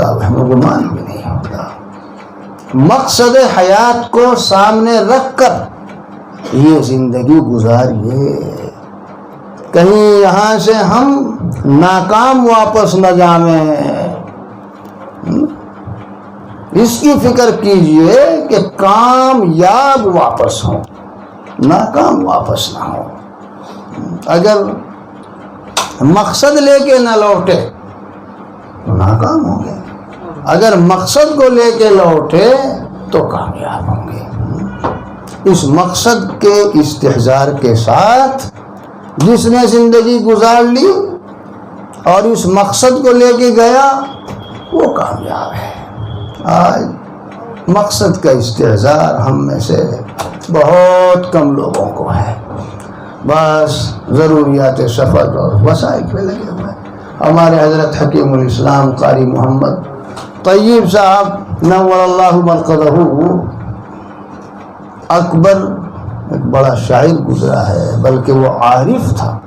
گمان بھی نہیں ہوتا۔ مقصد حیات کو سامنے رکھ کر یہ زندگی گزاریے، کہیں یہاں سے ہم ناکام واپس نہ جائیں۔ اس کی فکر کیجئے کہ کامیاب واپس ہوں، ناکام واپس نہ ہو۔ اگر مقصد لے کے نہ لوٹے تو ناکام ہوں گے، اگر مقصد کو لے کے لوٹے تو کامیاب ہوں گے۔ اس مقصد کے استحضار کے ساتھ جس نے زندگی گزار لی اور اس مقصد کو لے کے گیا وہ کامیاب ہے۔ آج مقصد کا استحضار ہم میں سے بہت کم لوگوں کو ہے، بس ضروریات سفر اور وسائل پہ لگے ہوئے۔ ہمارے حضرت حکیم الاسلام قاری محمد طیب صاحب نور اللہ مرقدہ اکبر ایک بڑا شاعر گزرا ہے، بلکہ وہ عارف تھا،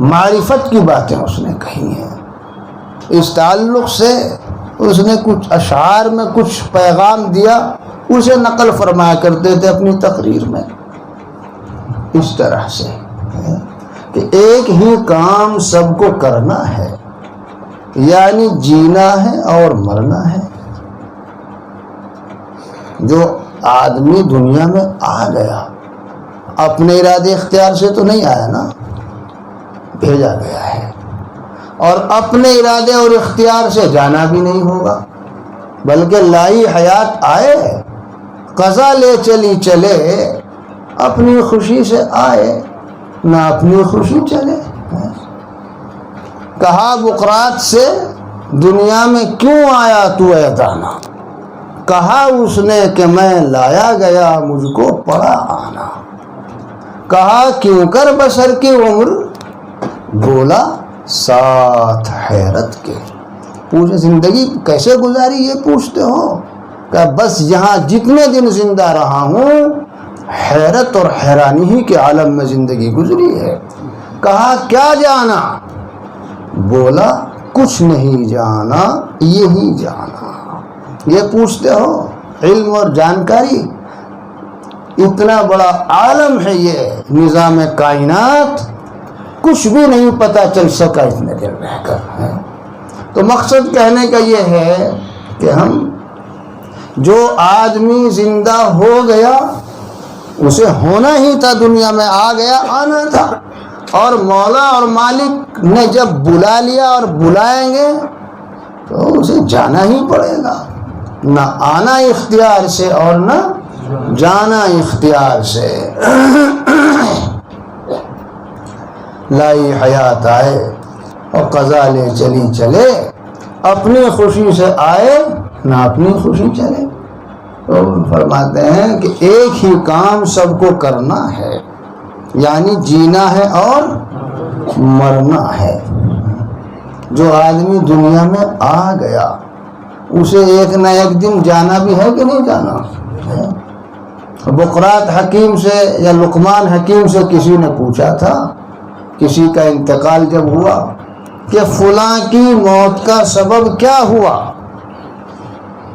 معرفت کی باتیں اس نے کہی ہیں۔ اس تعلق سے اس نے کچھ اشعار میں کچھ پیغام دیا، اسے نقل فرمایا کرتے تھے اپنی تقریر میں اس طرح سے کہ ایک ہی کام سب کو کرنا ہے، یعنی جینا ہے اور مرنا ہے۔ جو آدمی دنیا میں آ گیا اپنے ارادے اختیار سے تو نہیں آیا نا، بھیجا گیا ہے، اور اپنے ارادے اور اختیار سے جانا بھی نہیں ہوگا، بلکہ لائی حیات آئے قضا لے چلی چلے، اپنی خوشی سے آئے نہ اپنی خوشی چلے۔ کہا بقرات سے دنیا میں کیوں آیا تو اے دانا، کہا اس نے کہ میں لایا گیا مجھ کو پڑا آنا، کہا کیوں کر بسر کی عمر، بولا ساتھ حیرت کے۔ پوچھے زندگی کیسے گزاری یہ پوچھتے ہو؟ کہ بس یہاں جتنے دن زندہ رہا ہوں حیرت اور حیرانی ہی کے عالم میں زندگی گزری ہے۔ کہا کیا جانا، بولا کچھ نہیں جانا یہی جانا۔ یہ پوچھتے ہو علم اور جانکاری، اتنا بڑا عالم ہے یہ نظام کائنات، کچھ بھی نہیں پتہ چل سکا اتنے دن رہ کر۔ تو مقصد کہنے کا یہ ہے کہ ہم جو آدمی زندہ ہو گیا اسے ہونا ہی تھا، دنیا میں آ گیا، آنا تھا، اور مولا اور مالک نے جب بلا لیا اور بلائیں گے تو اسے جانا ہی پڑے گا، نہ آنا اختیار سے اور نہ جانا اختیار سے۔ لائی حیات آئے اور قضا لے چلی چلے، اپنی خوشی سے آئے نہ اپنی خوشی چلے۔ تو فرماتے ہیں کہ ایک ہی کام سب کو کرنا ہے، یعنی جینا ہے اور مرنا ہے۔ جو آدمی دنیا میں آ گیا اسے ایک نہ ایک دن جانا بھی ہے کہ نہیں جانا ہے۔ بقرات حکیم سے یا لقمان حکیم سے کسی نے پوچھا تھا، کسی کا انتقال جب ہوا، کہ فلاں کی موت کا سبب کیا ہوا؟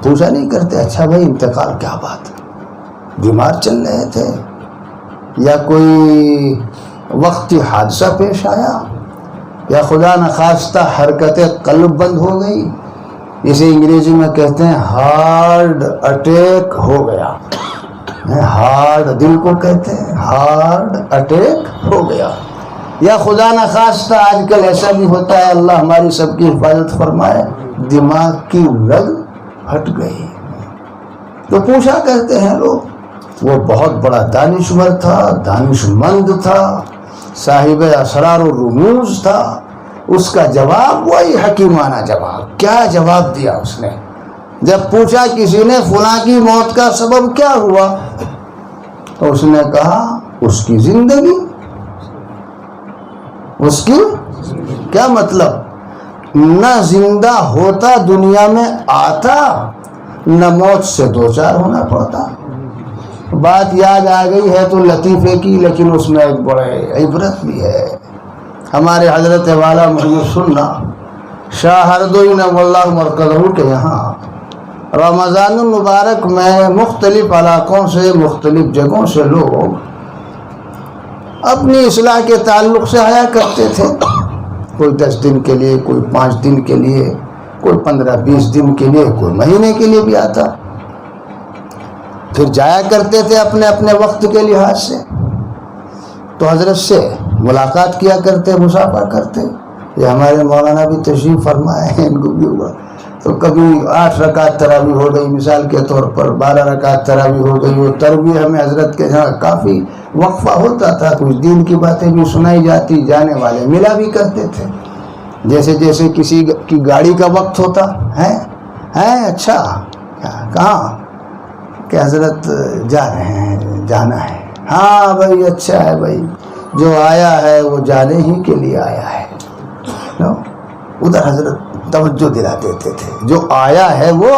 پوچھا نہیں کرتے اچھا بھائی انتقال کیا بات، بیمار چل رہے تھے یا کوئی وقتی حادثہ پیش آیا یا خدا نخواستہ حرکت قلب بند ہو گئی، اسے انگریزی میں کہتے ہیں ہارٹ اٹیک ہو گیا، ہارٹ دل کو کہتے ہیں ہارٹ اٹیک ہو گیا، یا خدا نخواستہ آج کل ایسا بھی ہوتا ہے، اللہ ہماری سب کی حفاظت فرمائے، دماغ کی رگ پھٹ گئی۔ تو پوچھا کرتے ہیں لوگ، وہ بہت بڑا دانشور تھا، دانش مند تھا، صاحب اسرار و رموز تھا، اس کا جواب وہی حکیمانہ جواب۔ کیا جواب دیا اس نے جب پوچھا کسی نے فلاں کی موت کا سبب کیا ہوا؟ تو اس نے کہا اس کی زندگی۔ اس کی کیا مطلب؟ نہ زندہ ہوتا دنیا میں آتا، نہ موت سے دوچار ہونا پڑتا۔ بات یاد آ گئی ہے تو لطیفے کی، لیکن اس میں ایک بڑے عبرت بھی ہے۔ ہمارے حضرت والا محمد سننا شاہردوئی نور اللہ مرکزہ کے یہاں رمضان المبارک میں مختلف علاقوں سے مختلف جگہوں سے لوگ اپنی اصلاح کے تعلق سے آیا کرتے تھے. کوئی 10 دن کے لیے، کوئی 5 دن کے لیے، کوئی 15-20 دن کے لیے، کوئی مہینے کے لیے بھی آتا. پھر جایا کرتے تھے اپنے اپنے وقت کے لحاظ سے. تو حضرت سے ملاقات کیا کرتے، مصافحہ کرتے. یہ ہمارے مولانا بھی تشریف فرمائے ہیں، ان کو بھی ہوا. تو کبھی 8 رکعت تراویح ہو گئی مثال کے طور پر، 12 رکعت تراویح ہو گئی. وہ تراویح ہمیں حضرت کے یہاں کافی وقفہ ہوتا تھا، کچھ دین کی باتیں بھی سنائی جاتی، جانے والے ملا بھی کرتے تھے. جیسے جیسے کسی کی گاڑی کا وقت ہوتا ہے. اچھا کہاں کہ حضرت جا رہے ہیں، جانا ہے. ہاں بھائی اچھا ہے بھائی، جو آیا ہے وہ جانے ہی کے لیے آیا ہے. ادھر حضرت توجہ دلا دیتے تھے، جو آیا ہے وہ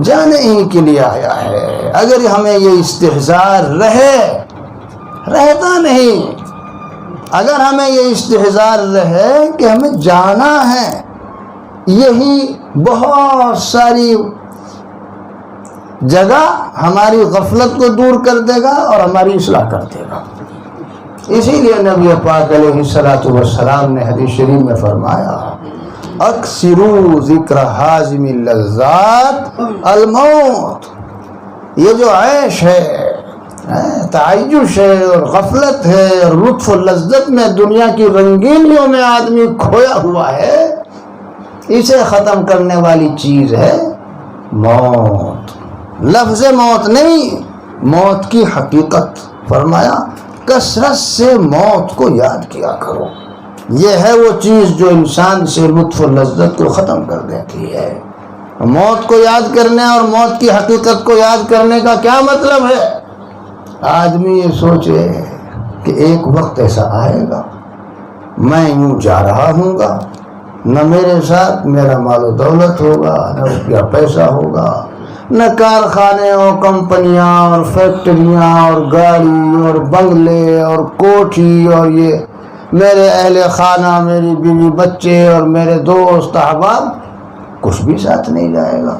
جانے ہی کے لیے آیا ہے. اگر ہمیں یہ استحضار رہتا نہیں، اگر ہمیں یہ استحضار رہے کہ ہمیں جانا ہے، یہی بہت ساری جگہ ہماری غفلت کو دور کر دے گا اور ہماری اصلاح کر دے گا. اسی لیے نبی پاک علیہ الصلوۃ والسلام نے حدیث شریف میں فرمایا اکثروا ذکر حازم اللذات الموت. یہ جو عیش ہے، تعیش ہے اور غفلت ہے اور لطف و لذت میں دنیا کی رنگینیوں میں آدمی کھویا ہوا ہے، اسے ختم کرنے والی چیز ہے موت. لفظ موت نہیں، موت کی حقیقت. فرمایا کثرت سے موت کو یاد کیا کرو. یہ ہے وہ چیز جو انسان سے لطف و لذت کو ختم کر دیتی ہے. موت کو یاد کرنے اور موت کی حقیقت کو یاد کرنے کا کیا مطلب ہے؟ آدمی یہ سوچے کہ ایک وقت ایسا آئے گا میں یوں جا رہا ہوں گا، نہ میرے ساتھ میرا مال و دولت ہوگا، نہ روپیہ پیسہ ہوگا، نہ کارخانے اور کمپنیاں اور فیکٹریاں اور گاڑی اور بنگلے اور کوٹھی اور یہ میرے اہل خانہ، میری بیوی بچے اور میرے دوست احباب، کچھ بھی ساتھ نہیں جائے گا.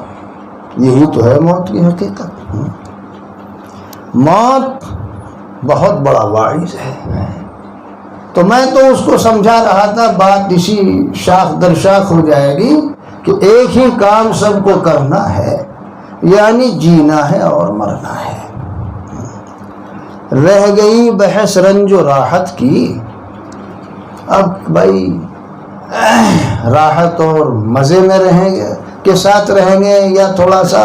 یہی تو ہے موت کی حقیقت. موت بہت بڑا واعظ ہے. تو میں تو اس کو سمجھا رہا تھا، بات اسی شاخ در شاخ ہو جائے گی کہ ایک ہی کام سب کو کرنا ہے، یعنی جینا ہے اور مرنا ہے. رہ گئی بحث رنج و راحت کی. اب بھائی راحت اور مزے میں رہیں گے کے ساتھ رہیں گے یا تھوڑا سا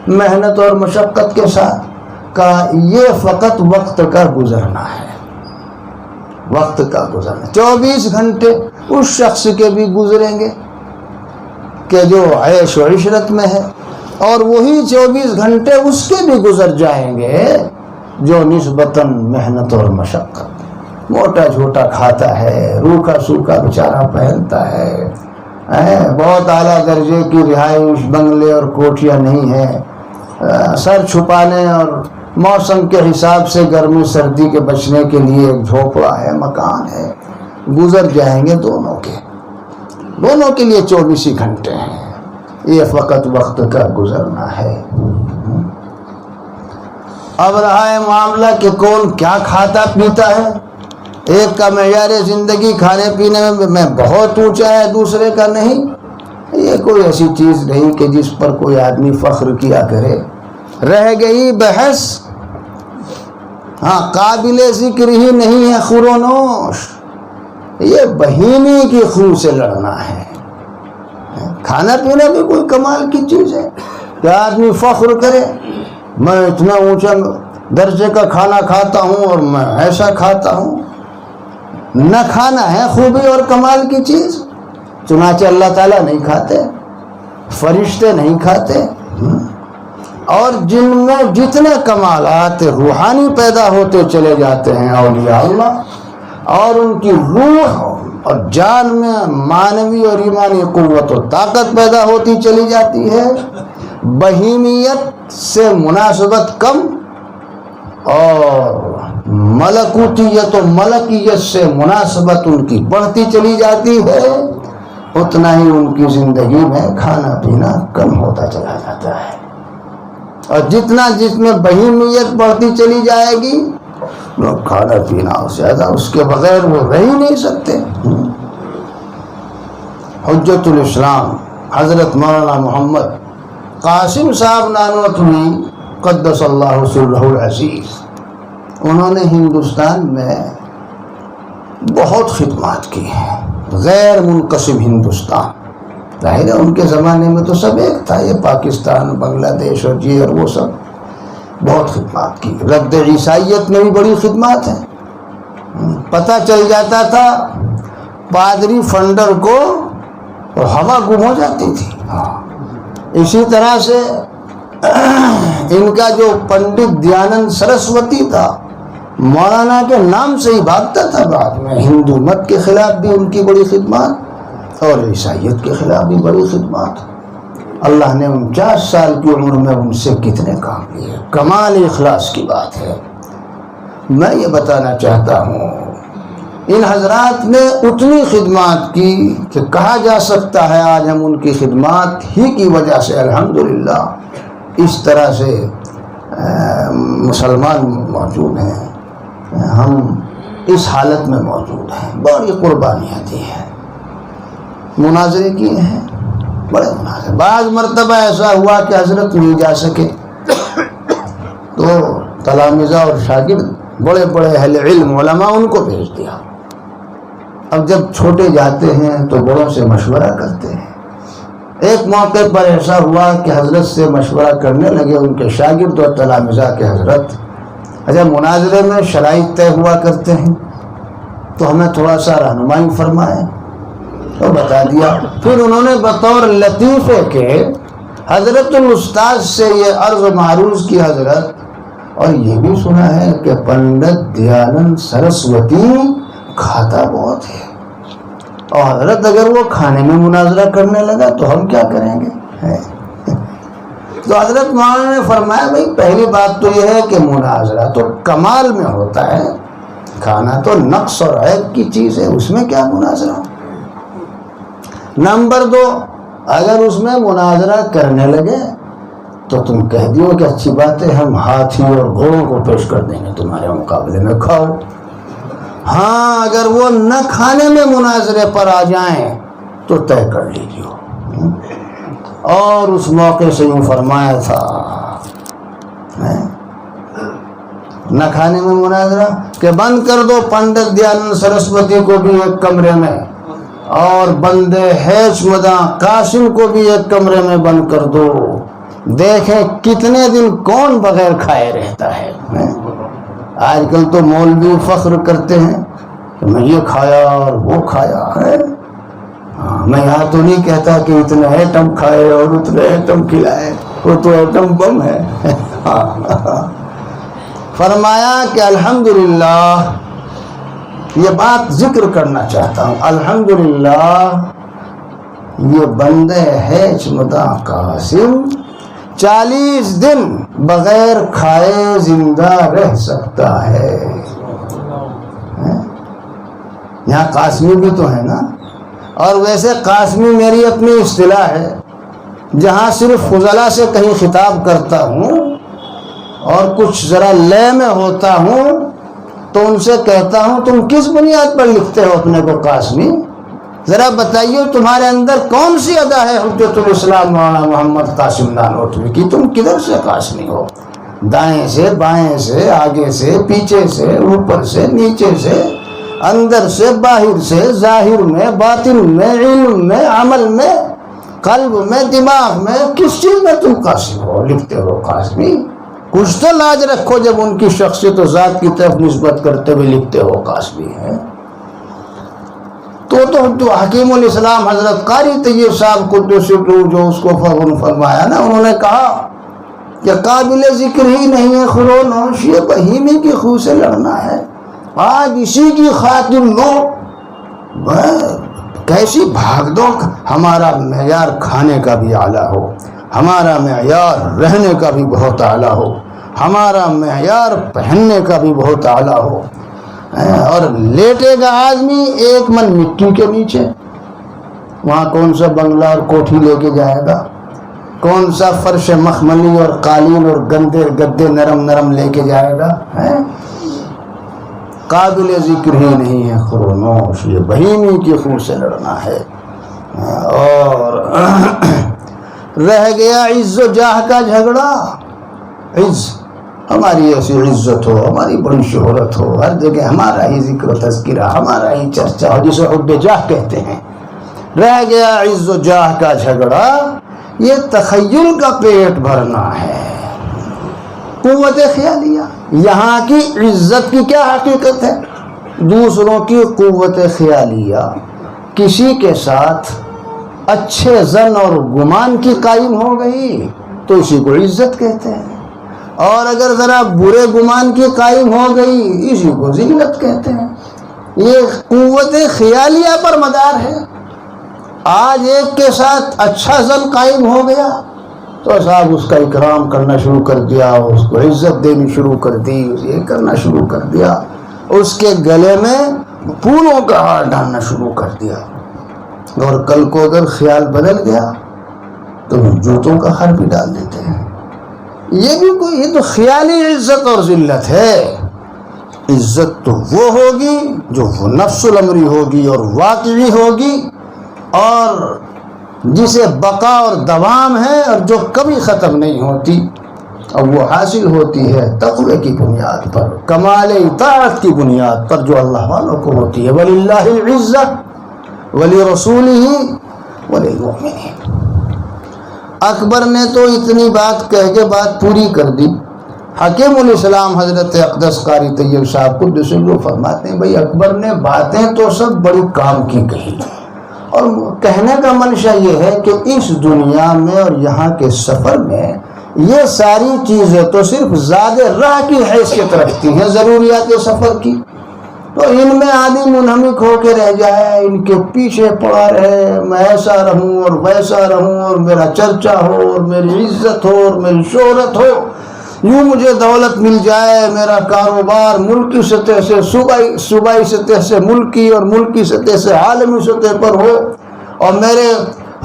محنت اور مشقت کے ساتھ کا، یہ فقط وقت کا گزرنا ہے. وقت کا گزرنا 24 گھنٹے اس شخص کے بھی گزریں گے کہ جو عیش و عشرت میں ہے، اور وہی 24 گھنٹے اس کے بھی گزر جائیں گے جو نسبتاً محنت اور مشقت، موٹا جھوٹا کھاتا ہے، روکھا سوکھا بیچارہ پہنتا ہے، بہت اعلیٰ درجے کی رہائش بنگلے اور کوٹھیاں نہیں ہیں، سر چھپانے اور موسم کے حساب سے گرمی سردی کے بچنے کے لیے ایک جھوپڑا ہے، مکان ہے. گزر جائیں گے دونوں کے لیے 24 ہی گھنٹے ہیں. یہ فقط وقت کا گزرنا ہے. اب رہا ہے معاملہ کہ کون کیا کھاتا پیتا ہے. ایک کا معیار زندگی کھانے پینے میں بہت اونچا ہے، دوسرے کا نہیں. یہ کوئی ایسی چیز نہیں کہ جس پر کوئی آدمی فخر کیا کرے. رہ گئی بحث، ہاں قابل ذکر ہی نہیں ہے خور و نوش. یہ بہیمی کی خون سے لڑنا ہے. کھانا پینا بھی کوئی کمال کی چیز ہے کہ آدمی فخر کرے میں اتنا اونچا درجے کا کھانا کھاتا ہوں اور میں ایسا کھاتا ہوں. نہ کھانا ہے خوبی اور کمال کی چیز. چنانچہ اللہ تعالیٰ نہیں کھاتے، فرشتے نہیں کھاتے، اور جن میں جتنے کمالات روحانی پیدا ہوتے چلے جاتے ہیں اولیاء اللہ، اور ان کی روح اور جان میں معنوی اور ایمانی قوت و طاقت پیدا ہوتی چلی جاتی ہے. بہیمیت سے مناسبت کم اور ملکوتیت و ملکیت سے مناسبت ان کی بڑھتی چلی جاتی ہے. اتنا ہی ان کی زندگی میں کھانا پینا کم ہوتا چلا جاتا ہے، اور جتنا جس میں بہیمیت بڑھتی چلی جائے گی، لوگ کھانا پینا زیادہ، اس کے بغیر وہ رہ ہی نہیں سکتے۔ حجت الاسلام حضرت مولانا محمد قاسم صاحب نانوتوی قدس اللہ سرہ العزیز، انہوں نے ہندوستان میں بہت خدمات کی ہیں، غیر منقسم ہندوستان، ظاہر ہے ان کے زمانے میں تو سب ایک تھا، یہ پاکستان بنگلہ دیش اور اور وہ سب بہت خدمات کی۔ رد عیسائیت میں بھی بڑی خدمات ہیں، پتہ چل جاتا تھا پادری فنڈر کو اور ہوا گم ہو جاتی تھی۔ اسی طرح سے ان کا جو پنڈت دیانند سرسوتی تھا، مولانا کے نام سے ہی بھاگتا تھا، بعد میں ہندو مت کے خلاف بھی ان کی بڑی خدمات اور عیسائیت کے خلاف بھی بڑی خدمات۔ اللہ نے 49 سال کی عمر میں ان سے کتنے کام لیے، کمال اخلاص کی بات ہے۔ میں یہ بتانا چاہتا ہوں ان حضرات نے اتنی خدمات کی کہ کہا جا سکتا ہے آج ہم ان کی خدمات ہی کی وجہ سے الحمدللہ اس طرح سے مسلمان موجود ہیں، ہم اس حالت میں موجود ہیں۔ بڑی قربانیاں دی ہیں، مناظرے کیے ہیں، بڑے مناظرے۔ بعض مرتبہ ایسا ہوا کہ حضرت نہیں جا سکے تو تلامذہ اور شاگرد بڑے بڑے اہل علم علماء ان کو بھیج دیا۔ اب جب چھوٹے جاتے ہیں تو بڑوں سے مشورہ کرتے ہیں۔ ایک موقع پر ایسا ہوا کہ حضرت سے مشورہ کرنے لگے ان کے شاگرد اور تلامذہ کے حضرت، اچھا مناظرے میں شرائط طے ہوا کرتے ہیں تو ہمیں تھوڑا سا رہنمائی فرمائیں، تو بتا دیا۔ پھر انہوں نے بطور لطیفے کے حضرت الاستاذ سے یہ عرض معروض کی، حضرت اور یہ بھی سنا ہے کہ پنڈت دیانند سرسوتی کھاتا بہت ہے، اور حضرت اگر وہ کھانے میں مناظرہ کرنے لگا تو ہم کیا کریں گے؟ تو حضرت مولانا نے فرمایا بھائی پہلی بات تو یہ ہے کہ مناظرہ تو کمال میں ہوتا ہے، کھانا تو نقص اور عیب کی چیز ہے، اس میں کیا مناظرہ۔ نمبر 2، اگر اس میں مناظرہ کرنے لگے تو تم کہہ دیو کہ اچھی بات ہے، ہم ہاتھی اور گھوڑوں کو پیش کر دیں گے تمہارے مقابلے میں، کھاؤ۔ ہاں اگر وہ نہ کھانے میں مناظرے پر آ جائیں تو طے کر لیجیے۔ اور اس موقع سے یوں فرمایا تھا، نہ کھانے میں مناظرہ کہ بند کر دو پنڈت دیانند سرسوتی کو بھی ایک کمرے میں، اور بندے ہیچ مداں قاسم کو بھی ایک کمرے میں بند کر دو، دیکھیں کتنے دن کون بغیر کھائے رہتا ہے۔ آج کل تو مولوی فخر کرتے ہیں کہ میں یہ کھایا اور وہ کھایا ہے، میں یہاں تو نہیں کہتا کہ اتنے ایٹم کھائے اور اتنے ایٹم کھلائے، وہ تو ایٹم بم ہے۔ فرمایا کہ الحمدللہ، یہ بات ذکر کرنا چاہتا ہوں، الحمدللہ یہ بندے ہیچ مداں قاسم 40 دن بغیر کھائے زندہ رہ سکتا ہے۔ یہاں قاسمی بھی تو ہے نا، اور ویسے قاسمی میری اپنی اصطلاح ہے، جہاں صرف فضلاء سے کہیں خطاب کرتا ہوں اور کچھ ذرا لے میں ہوتا ہوں تو ان سے کہتا ہوں تم کس بنیاد پر لکھتے ہو اپنے کو قاسمی؟ ذرا بتائیے تمہارے اندر کون سی ادا ہے حجت الاسلام مولانا محمد قاسم نانوتوی کی؟ تم کدھر سے قاسمی ہو؟ دائیں سے، بائیں سے، آگے سے، پیچھے سے، اوپر سے، نیچے سے، اندر سے، باہر سے، ظاہر میں، باطن میں، علم میں، عمل میں، قلب میں، دماغ میں، کس چیز میں تم قاسم ہو، لکھتے ہو قاسمی؟ کچھ تو لاج رکھو جب ان کی شخصیت و ذات کی طرف نسبت کرتے ہوئے لکھتے ہو قاسمی ہے۔ تو حکیم الاسلام حضرت قاری طیب صاحب قدس روح جو اس کو فرمایا نا، انہوں نے کہا کہ قابل ذکر ہی نہیں ہے خرونوش، یہ بہیمی کی خو سے لڑنا ہے۔ آج اسی کی خاطر لوگ کیسی بھاگ دوڑ، ہمارا معیار کھانے کا بھی اعلیٰ ہو، ہمارا معیار رہنے کا بھی بہت اعلیٰ ہو، ہمارا معیار پہننے کا بھی بہت اعلیٰ ہو، اور لیٹے گا آدمی 1 من مٹی کے نیچے، وہاں کون سا بنگلہ اور کوٹھی لے کے جائے گا؟ کون سا فرش مخملی اور قالین اور گدے نرم نرم لے کے جائے گا؟ قابل ذکر ہی نہیں ہے خرونوش، یہ بہیمی کی خون سے لڑنا ہے۔ اور رہ گیا عز و جاہ کا جھگڑا۔ عز، ہماری ایسی عزت ہو، ہماری بڑی شہرت ہو، ہر جگہ ہمارا ہی ذکر و تذکرہ، ہمارا ہی چرچا ہو، جسے حب جاہ کہتے ہیں۔ رہ گیا عز و جاہ کا جھگڑا، یہ تخیل کا پیٹ بھرنا ہے۔ قوت خیالیہ، یہاں کی عزت کی کیا حقیقت ہے؟ دوسروں کی قوت خیالیہ، کسی کے ساتھ اچھے ظن اور گمان کی قائم ہو گئی تو اسی کو عزت کہتے ہیں، اور اگر ذرا برے گمان کی قائم ہو گئی اسی کو ذلت کہتے ہیں۔ یہ قوت خیالیہ پر مدار ہے۔ آج ایک کے ساتھ اچھا ظن قائم ہو گیا تو صاحب اس کا اکرام کرنا شروع کر دیا، اس کو عزت دینی شروع کر دی، یہ کرنا شروع کر دیا، اس کے گلے میں پھولوں کا ہار ڈالنا شروع کر دیا، اور کل کو اگر خیال بدل گیا تو جوتوں کا ہار بھی ڈال دیتے ہیں۔ یہ تو خیالی عزت اور ذلت ہے۔ عزت تو وہ ہوگی جو وہ نفس الامری ہوگی اور واقعی ہوگی، اور جسے بقا اور دوام ہے، اور جو کبھی ختم نہیں ہوتی، اور وہ حاصل ہوتی ہے تقوی کی بنیاد پر، کمال اطاعت کی بنیاد پر، جو اللہ والوں کو ہوتی ہے۔ وَلِلَّهِ الْعِزَّةُ وَلِرَسُولِهِ وَلِلْمُؤْمِنِينَ۔ اکبر نے تو اتنی بات کہہ کے بات پوری کر دی۔ حکیم الاسلام حضرت اقدس قاری طیب صاحب قدس سرہ فرماتے ہیں بھائی اکبر نے باتیں تو سب بڑی کام کی کہی، اور کہنے کا منشا یہ ہے کہ اس دنیا میں اور یہاں کے سفر میں یہ ساری چیزیں تو صرف زاد راہ کی حیثیت رکھتی ہیں، ضروریات سفر کی، تو ان میں آدمی منہمک ہو کے رہ جائے، ان کے پیچھے پڑا رہے، میں ایسا رہوں اور ویسا رہوں، اور میرا چرچا ہو اور میری عزت ہو اور میری شہرت ہو، یوں مجھے دولت مل جائے، میرا کاروبار ملکی سطح سے صوبائی سطح سے ملکی اور ملکی سطح سے عالمی سطح پر ہو، اور میرے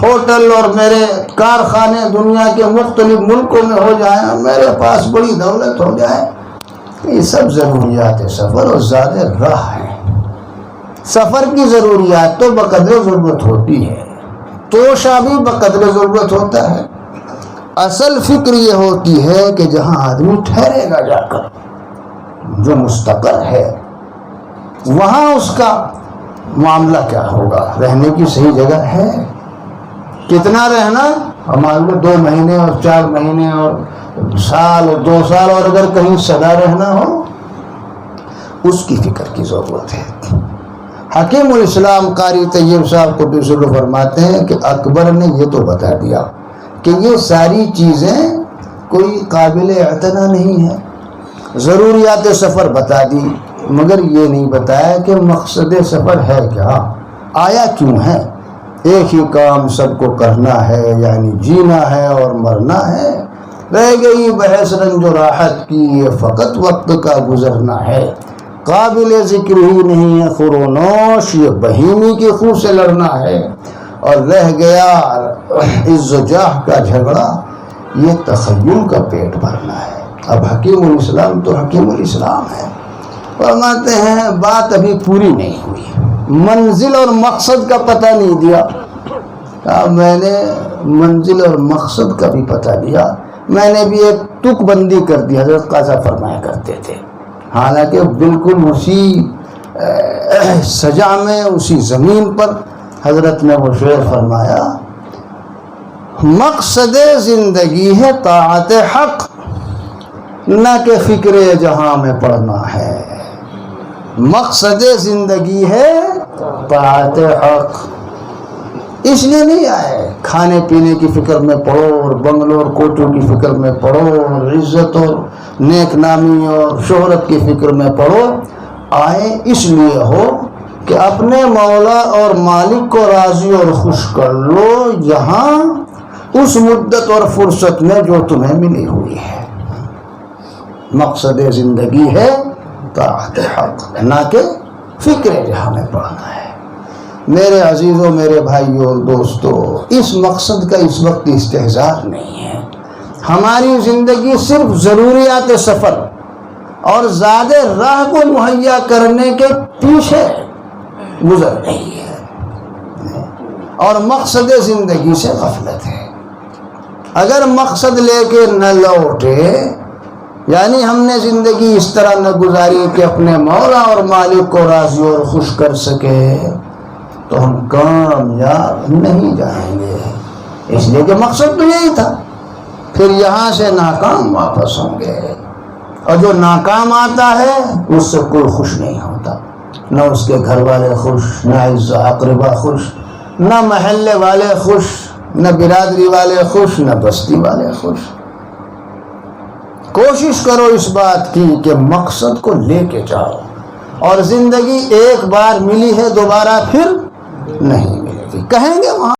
ہوٹل اور میرے کارخانے دنیا کے مختلف ملکوں میں ہو جائیں، اور میرے پاس بڑی دولت ہو جائے۔ یہ سب ضروریات سفر اور زاد راہ ہیں۔ سفر کی ضروریات تو بقدر ضرورت ہوتی ہے، توشہ بھی بقدر ضرورت ہوتا ہے۔ اصل فکر یہ ہوتی ہے کہ جہاں آدمی ٹھہرے گا جا کر، جو مستقر ہے، وہاں اس کا معاملہ کیا ہوگا، رہنے کی صحیح جگہ ہے، کتنا رہنا، ہمارے 2 مہینے اور 4 مہینے اور سال اور 2 سال، اور اگر کہیں سدا رہنا ہو، اس کی فکر کی ضرورت ہے۔ حکیم الاسلام قاری طیب صاحب کو دوسرے فرماتے ہیں کہ اکبر نے یہ تو بتا دیا کہ یہ ساری چیزیں کوئی قابل اعتنا نہیں ہے، ضروریات سفر بتا دی، مگر یہ نہیں بتایا کہ مقصد سفر ہے کیا، آیا کیوں ہے۔ ایک ہی کام سب کو کرنا ہے، یعنی جینا ہے اور مرنا ہے، رہ گئی بحث رنج و راحت کی، یہ فقط وقت کا گزرنا ہے، قابل ذکر ہی نہیں ہے خرونوش، یہ بہیمی کی خون سے لڑنا ہے، اور رہ گیا عز و جاہ کا جھگڑا، یہ تخیل کا پیٹ بھرنا ہے۔ اب حکیم الاسلام تو حکیم الاسلام ہے، فرماتے ہیں بات ابھی پوری نہیں ہوئی، منزل اور مقصد کا پتہ نہیں دیا۔ میں نے منزل اور مقصد کا بھی پتہ دیا، میں نے بھی ایک تک بندی کر دی، حضرت قاضی فرمایا کرتے تھے، حالانکہ بالکل اسی سجا میں اسی زمین پر حضرت نے وہ شعر فرمایا، مقصد زندگی ہے طاعت حق، نہ کہ فکر جہاں میں پڑھنا ہے، مقصد زندگی ہے طاعت حق، اس لیے نہیں آئے کھانے پینے کی فکر میں پڑھو اور بنگلوں اور کوٹوں کی فکر میں پڑھو اور عزت اور نیک نامی اور شہرت کی فکر میں پڑھو، آئے اس لیے ہو کہ اپنے مولا اور مالک کو راضی اور خوش کر لو یہاں اس مدت اور فرصت میں جو تمہیں ملی ہوئی ہے۔ مقصد زندگی ہے طاعت حق، نہ کہ فکر جہاں میں پڑھنا ہے۔ میرے عزیزوں، میرے بھائیوں اور دوستوں، اس مقصد کا اس وقت استحضار نہیں ہے۔ ہماری زندگی صرف ضروریات سفر اور زیادہ راہ کو مہیا کرنے کے پیچھے گزر رہی ہے، اور مقصد زندگی سے غفلت ہے۔ اگر مقصد لے کے نہ لوٹے، یعنی ہم نے زندگی اس طرح نہ گزاری کہ اپنے مولا اور مالک کو راضی اور خوش کر سکے، تو ہم کامیاب نہیں جائیں گے، اس لیے کہ مقصد تو یہی تھا۔ پھر یہاں سے ناکام واپس ہوں گے، اور جو ناکام آتا ہے اس سے کوئی خوش نہیں ہوتا، نہ اس کے گھر والے خوش، نہ عزیز اقربا خوش، نہ محلے والے خوش، نہ برادری والے خوش، نہ بستی والے خوش۔ کوشش کرو اس بات کی کہ مقصد کو لے کے جاؤ، اور زندگی ایک بار ملی ہے، دوبارہ پھر نہیں ملے گی۔ کہیں گے وہاں